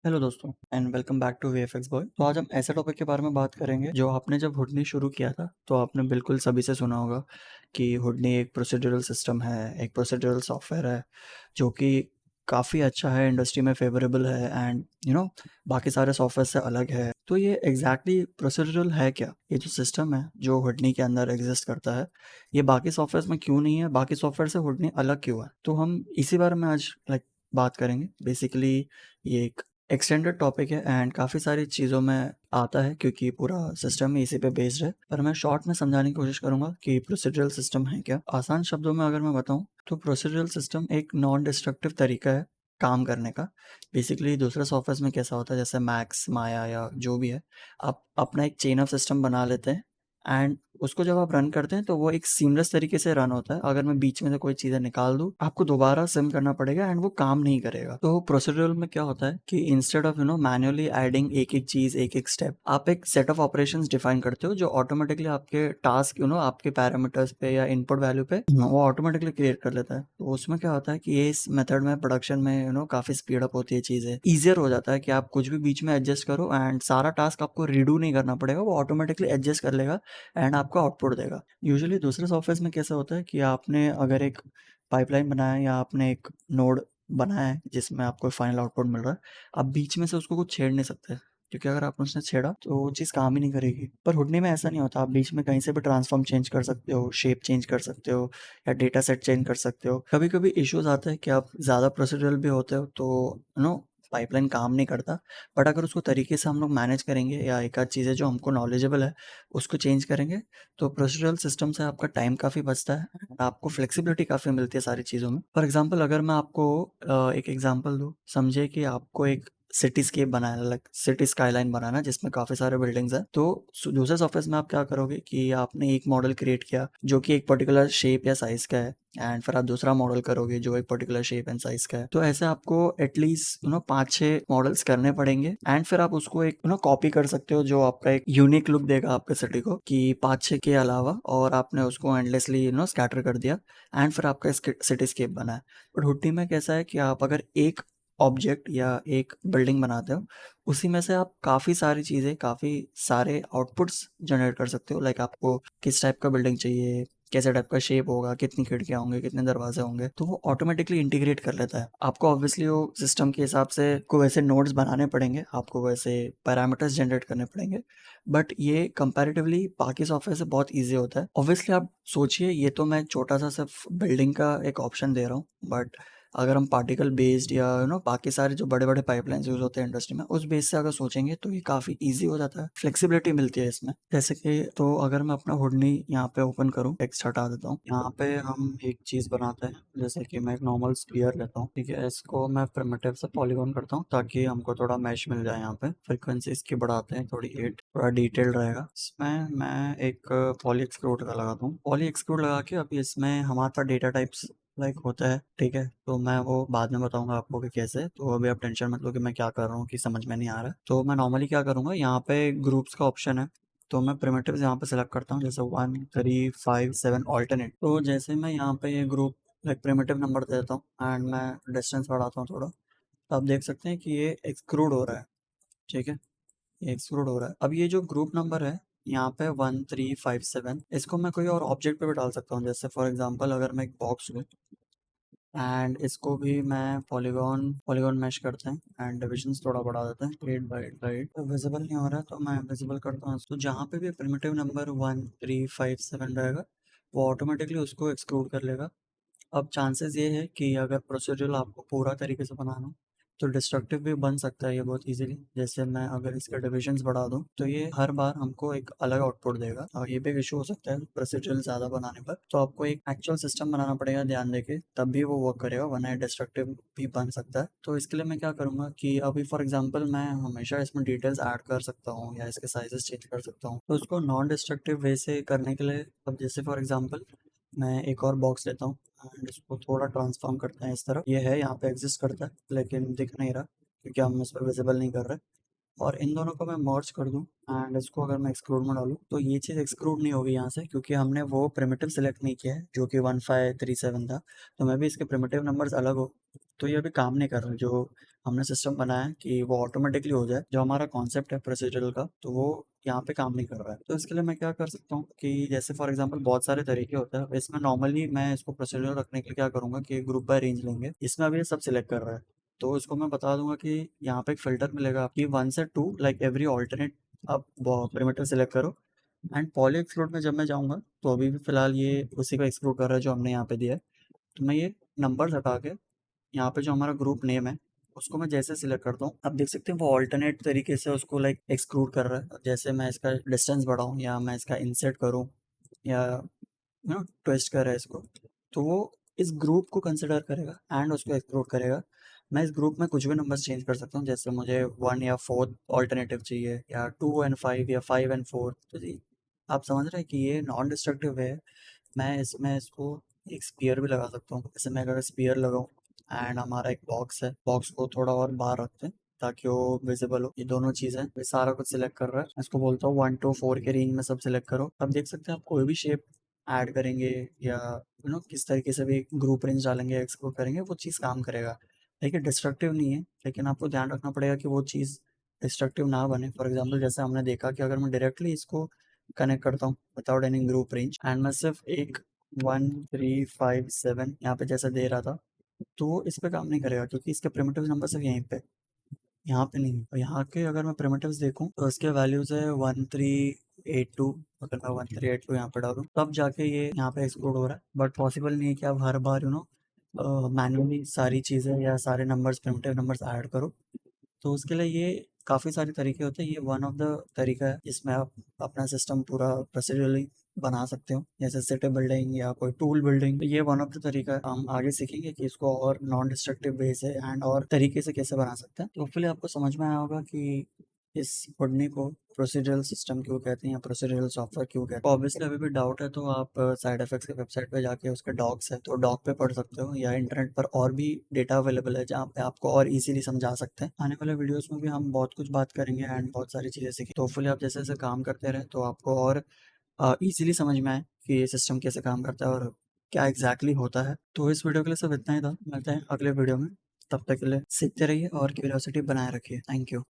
Hello दोस्तों and welcome back to VFX boy. तो आज हम ऐसे टॉपिक के बारे में बात करेंगे जो आपने जब हुडनी शुरू किया था तो आपने बिल्कुल सभी से सुना होगा कि हुडनी एक प्रोसीजरल सिस्टम है, एक प्रोसीजरल सॉफ्टवेयर है जो कि काफ़ी अच्छा है, इंडस्ट्री में फेवरेबल है एंड बाकी सारे सॉफ्टवेयर से अलग है। तो ये एग्जैक्टली प्रोसीजरल है क्या? ये जो सिस्टम है जो हुडनी के अंदर एग्जिस्ट करता है, ये बाकी सॉफ्टवेयर में क्यों नहीं है, बाकी सॉफ्टवेयर से हुडनी अलग क्यों है? तो हम इसी बारे में आज बात करेंगे। बेसिकली ये एक एक्सटेंडेड टॉपिक है एंड काफ़ी सारी चीज़ों में आता है क्योंकि पूरा सिस्टम ही इसी पे बेस्ड है। पर मैं शॉर्ट में समझाने की कोशिश करूंगा कि प्रोसीजरल सिस्टम है क्या। आसान शब्दों में अगर मैं बताऊं तो प्रोसीजरल सिस्टम एक नॉन डिस्ट्रक्टिव तरीका है काम करने का। बेसिकली दूसरे सॉफ्टवेयर में कैसा होता है, जैसे मैक्स, माया या जो भी है, आप अपना एक चेन ऑफ सिस्टम बना लेते हैं एंड उसको जब आप रन करते हैं तो वो एक सीमलेस तरीके से रन होता है। अगर मैं बीच में से कोई चीज़ें निकाल दूं, आपको दोबारा सिम करना पड़ेगा एंड वो काम नहीं करेगा। तो प्रोसीड्यूरल में क्या होता है कि इंस्टेड ऑफ मैन्युअली एडिंग एक एक चीज़, एक एक स्टेप, आप एक सेट ऑफ ऑपरेशंस डिफाइन करते हो जो ऑटोमेटिकली आपके टास्क आपके पैरामीटर्स पे या इनपुट वैल्यू पे वो ऑटोमेटिकली क्रिएट कर लेता है। तो उसमें क्या होता है कि ये इस मेथड में प्रोडक्शन में काफ़ी स्पीड अप होती है, चीज़ें ईजियर हो जाता है कि आप कुछ भी बीच में एडजस्ट करो एंड सारा टास्क आपको रीडू नहीं करना पड़ेगा, वो ऑटोमेटिकली एडजस्ट कर लेगा एंड आपको आउटपुट देगा। यूजुअली दूसरे सॉफ्टवेयर में कैसा होता है कि आपने अगर एक पाइपलाइन बनाया है या आपने एक नोड बनाया है जिसमें आपको फाइनल आउटपुट मिल रहा है, आप बीच में से उसको कुछ छेड़ नहीं सकते क्योंकि अगर आपने उसने छेड़ा तो वो चीज़ काम ही नहीं करेगी। पर हुडनी में ऐसा नहीं होता, आप बीच में कहीं से भी ट्रांसफॉर्म चेंज कर सकते हो, शेप चेंज कर सकते हो या डेटा सेट चेंज कर सकते हो। कभी कभी इश्यूज आते हैं कि आप ज़्यादा प्रोसीड्यूरल भी होते हो तो पाइपलाइन काम नहीं करता। बट अगर उसको तरीके से हम लोग मैनेज करेंगे या एक आध चीज़ें जो हमको नॉलेजेबल है उसको चेंज करेंगे तो प्रोसीजरल सिस्टम से आपका टाइम काफ़ी बचता है, आपको फ्लेक्सिबिलिटी काफ़ी मिलती है सारी चीज़ों में। फॉर एग्जांपल अगर मैं आपको एक एग्जांपल दूँ, समझिए कि आपको एक सिटीस्केप बनाना, लाइक सिटी स्काईलाइन बनाना जिसमें काफ़ी सारे बिल्डिंग्स हैं। तो दूसरे सॉफ्टवेयर में आप क्या करोगे कि आपने एक मॉडल क्रिएट किया जो कि एक पर्टिकुलर शेप या साइज़ का है एंड फिर आप दूसरा मॉडल करोगे जो एक पर्टिकुलर शेप एंड साइज का है। तो ऐसे आपको एटलीस्ट 5-6 मॉडल्स करने पड़ेंगे एंड फिर आप उसको एक कॉपी कर सकते हो जो आपका एक यूनिक लुक देगा आपके सिटी को, कि 5-6 के अलावा और आपने उसको एंडलेसली स्कैटर कर दिया एंड फिर आपका सिटीस्केप बना है। बट हुड्डी में कैसा है कि आप अगर एक ऑब्जेक्ट या एक बिल्डिंग बनाते हो, उसी में से आप काफ़ी सारी चीज़ें, काफ़ी सारे आउटपुट्स जनरेट कर सकते हो। लाइक आपको किस टाइप का बिल्डिंग चाहिए, कैसे टाइप का शेप होगा, कितनी खिड़कियाँ होंगे, कितने दरवाजे होंगे, तो वो ऑटोमेटिकली इंटीग्रेट कर लेता है। आपको ऑब्वियसली वो सिस्टम के हिसाब से को वैसे नोड्स बनाने पड़ेंगे, आपको वैसे पैरामीटर्स जनरेट करने पड़ेंगे। बट ये कंपैरेटिवली बाकी सॉफ्टवेयर से बहुत ईजी होता है। ऑब्वियसली आप सोचिए, ये तो मैं छोटा सा सिर्फ बिल्डिंग का एक ऑप्शन दे रहा हूँ, बट अगर हम पार्टिकल बेस्ड या बाकी सारे जो बड़े बड़े पाइपलाइंस यूज होते हैं इंडस्ट्री में, उस बेस से अगर सोचेंगे तो ये काफ़ी ईजी हो जाता है, फ्लेक्सिबिलिटी मिलती है इसमें। जैसे कि तो अगर मैं अपना हुडनी यहाँ पे ओपन करूँ, टेक्स्ट हटा देता हूँ, यहाँ पे हम एक चीज़ बनाते हैं। जैसे कि मैं एक नॉर्मल स्फीयर लेता हूँ, ठीक है, इसको मैं प्रिमिटिव से पॉलीगॉन करता हूँ ताकि हमको थोड़ा मैश मिल जाए। यहाँ पे फ्रीक्वेंसी इसकी बढ़ाते हैं थोड़ी, 8, थोड़ा डिटेल रहेगा। इसमें मैं एक पॉली एक्सक्लूड का लगाता हूँ। पॉली एक्सक्लूड लगा के अभी इसमें हमारे पास डेटा टाइप्स होता है, ठीक है, तो मैं वो बाद में बताऊंगा आपको कि कैसे। तो अभी आप टेंशन मत लो कि मैं क्या कर रहा हूँ कि समझ में नहीं आ रहा है। तो मैं नॉर्मली क्या करूँगा, यहाँ पे ग्रुप्स का ऑप्शन है, तो मैं प्रिमिटिव यहाँ पे सिलेक्ट करता हूँ, जैसे 1 3 5 7 ऑल्टरनेट। तो जैसे मैं यहाँ पे ये ग्रुप एक प्रिमिटिव नंबर दे देता हूँ एंड मैं डिस्टेंस बढ़ाता हूँ थोड़ा, तो आप देख सकते हैं कि ये एक्सक्लूड हो रहा है, ठीक है, ये एक्सक्लूड हो रहा है। अब ये जो ग्रुप नंबर है यहाँ पे 1 3 5 7, इसको मैं कोई और ऑब्जेक्ट पे भी डाल सकता हूँ। जैसे फॉर एग्जांपल अगर मैं एक बॉक्स लूँ एंड इसको भी मैं पॉलीगॉन पॉलीगॉन मैश करते हैं एंड डिविजन्स थोड़ा बढ़ा देते हैं, 8 बाई 8 तो विजिबल नहीं हो रहा है, तो मैं विजिबल करता हूँ। तो जहाँ पे भी प्रिमिटिव नंबर 1 3 5 7 रहेगा, वो ऑटोमेटिकली उसको एक्सक्लूड कर लेगा। अब चांसेस ये है कि अगर प्रोसीड्यूरल आपको पूरा तरीके से बनाना हो तो डिस्ट्रक्टिव भी बन सकता है ये बहुत इजीली। जैसे मैं अगर इसके डिविजन्स बढ़ा दूं तो ये हर बार हमको एक अलग आउटपुट देगा और ये भी इशू हो सकता है प्रोसीड्यूरल ज़्यादा बनाने पर। तो आपको एक एक्चुअल सिस्टम बनाना पड़ेगा ध्यान देके, तब भी वो वर्क करेगा, वरना ये डिस्ट्रक्टिव भी बन सकता है। तो इसके लिए मैं क्या करूँगा कि अभी फॉर एग्जाम्पल मैं हमेशा इसमें डिटेल्स ऐड कर सकता हूँ या इसके साइजेस चेंज कर सकता हूँ। तो उसको नॉन डिस्ट्रक्टिव वे से करने के लिए, अब जैसे फॉर एग्जाम्पल मैं एक और बॉक्स लेता हूँ एंड इसको थोड़ा ट्रांसफॉर्म करते हैं इस तरह। ये है यहाँ पे एग्जिस्ट करता है लेकिन दिख नहीं रहा क्योंकि हम इस पर विजिबल नहीं कर रहे। और इन दोनों को मैं मर्ज कर दूं एंड इसको अगर मैं एक्सक्लूड में डालूं तो ये चीज़ एक्सक्लूड नहीं होगी यहाँ से, क्योंकि हमने वो प्रिमिटिव सेलेक्ट नहीं किया है जो कि 1 5 3 7 था। तो मैं भी इसके प्रिमिटिव नंबर्स अलग हो तो ये अभी काम नहीं कर रहे, जो हमने सिस्टम बनाया है कि वो ऑटोमेटिकली हो जाए। जो हमारा कॉन्सेप्ट है प्रोसीजरल का, तो वो यहाँ पे काम नहीं कर रहा है। तो इसके लिए मैं क्या कर सकता हूँ कि जैसे फॉर एग्जांपल बहुत सारे तरीके होते हैं, इसमें नॉर्मली मैं इसको प्रोसीजरल रखने के लिए क्या करूँगा कि ग्रुप बाय रेंज लेंगे। इसमें अभी ये सब सिलेक्ट कर रहा है, तो इसको मैं बता दूंगा कि यहाँ पे एक फ़िल्टर मिलेगा आपकी 1 से 2 लाइक एवरी ऑल्टरनेट, आप perimeter सेलेक्ट करो। एंड पॉली एक्सक्लूड में जब मैं जाऊँगा, तो अभी भी फ़िलहाल ये उसी को एक्सक्लूड कर रहा है जो हमने यहाँ पे दिया है। तो मैं ये नंबर्स हटा के यहाँ पे जो हमारा ग्रुप नेम है, उसको मैं जैसे सिलेक्ट करता हूँ, आप देख सकते हैं वो ऑल्टरनेट तरीके से उसको लाइक एक्सक्लूड कर रहा है। जैसे मैं इसका डिस्टेंस बढ़ाऊँ या मैं इसका इंसर्ट करूँ या ट्विस्ट कर रहा है इसको, तो वो इस ग्रुप को कंसिडर करेगा एंड उसको एक्सक्लूड करेगा। मैं इस ग्रुप में कुछ भी नंबर्स चेंज कर सकता हूँ, जैसे मुझे 1 या 4 ऑल्टरनेटिव चाहिए, या 2 एंड 5 या 5 एंड 4। तो जी, आप समझ रहे हैं कि ये नॉन डिस्ट्रक्टिव है। मैं इसमें इसको एक स्पीयर भी लगा सकता हूँ। जैसे मैं अगर स्पीयर लगाऊँ एंड हमारा एक बॉक्स है, बॉक्स को थोड़ा और बाहर रखते हैं ताकि वो विजिबल हो। ये दोनों चीज़ें, ये सारा कुछ सिलेक्ट कर रहा है। मैं इसको बोलता हूँ 1 to 4 के रेंज में सब सिलेक्ट करो। अब देख सकते हैं आप कोई भी शेप ऐड करेंगे या किस तरीके से भी ग्रुप रेंज डालेंगे, एक्सक्लूड करेंगे, वो चीज़ काम करेगा। देखिए डिस्ट्रक्टिव नहीं है, लेकिन आपको ध्यान रखना पड़ेगा कि वो चीज़ डिस्ट्रक्टिव ना बने। फॉर एग्जांपल जैसे हमने देखा कि अगर मैं डायरेक्टली इसको कनेक्ट करता हूँ without any group range and मैं सिर्फ एक 1 3 5 7 यहाँ पे जैसा दे रहा था, तो वो इस पे काम नहीं करेगा क्योंकि इसके प्रिमिटिव नंबर सिर्फ यहाँ पे नहीं है। और यहाँ के अगर मैं प्रिमिटिव्स देखूँ तो इसके वैल्यूज़ है 1382। अगर मैं 1382 यहाँ पे डालूँ तब जाके ये यहाँ पे एक्सप्लोड हो रहा है। बट पॉसिबल नहीं है कि आप हर बार मैनुअली सारी चीज़ें या सारे नंबर्स, प्रिमिटिव नंबर्स ऐड करो। तो उसके लिए ये काफ़ी सारे तरीके होते हैं। ये वन ऑफ द तरीका है जिसमें आप अपना सिस्टम पूरा प्रोसीजरली बना सकते हो, जैसे सिटी बिल्डिंग या कोई टूल बिल्डिंग। तो ये वन ऑफ द तरीका है। हम आगे सीखेंगे कि इसको और नॉन डिस्ट्रक्टिव वे से एंड और तरीके से कैसे बना सकते हैं। तो होपफुली आपको समझ में आया होगा कि इस पढ़ने को प्रोसीजरल सिस्टम क्यों कहते हैं या प्रोसीजरल सॉफ्टवेयर क्यों कहते हैं। ऑब्वियसली अभी भी डाउट है तो आप साइड इफेक्ट्स के वेबसाइट पे जाके उसके डॉक्स है तो डॉक पे पढ़ सकते हो, या इंटरनेट पर और भी डेटा अवेलेबल है जहाँ पे आपको और इजीली समझा सकते हैं। आने वाले वीडियोस में भी हम बहुत कुछ बात करेंगे एंड बहुत सारी चीज़ें सीखेंगे। तो होपफुली आप जैसे जैसे काम करते रहे तो आपको और ईजिली समझ में आए कि ये सिस्टम कैसे काम करता है और क्या एग्जैक्टली होता है। तो इस वीडियो के लिए सब इतना ही था। मिलते हैं अगले वीडियो में, तब तक के लिए सीखते रहिए और क्यूरियोसिटी बनाए रखिए। Thank you.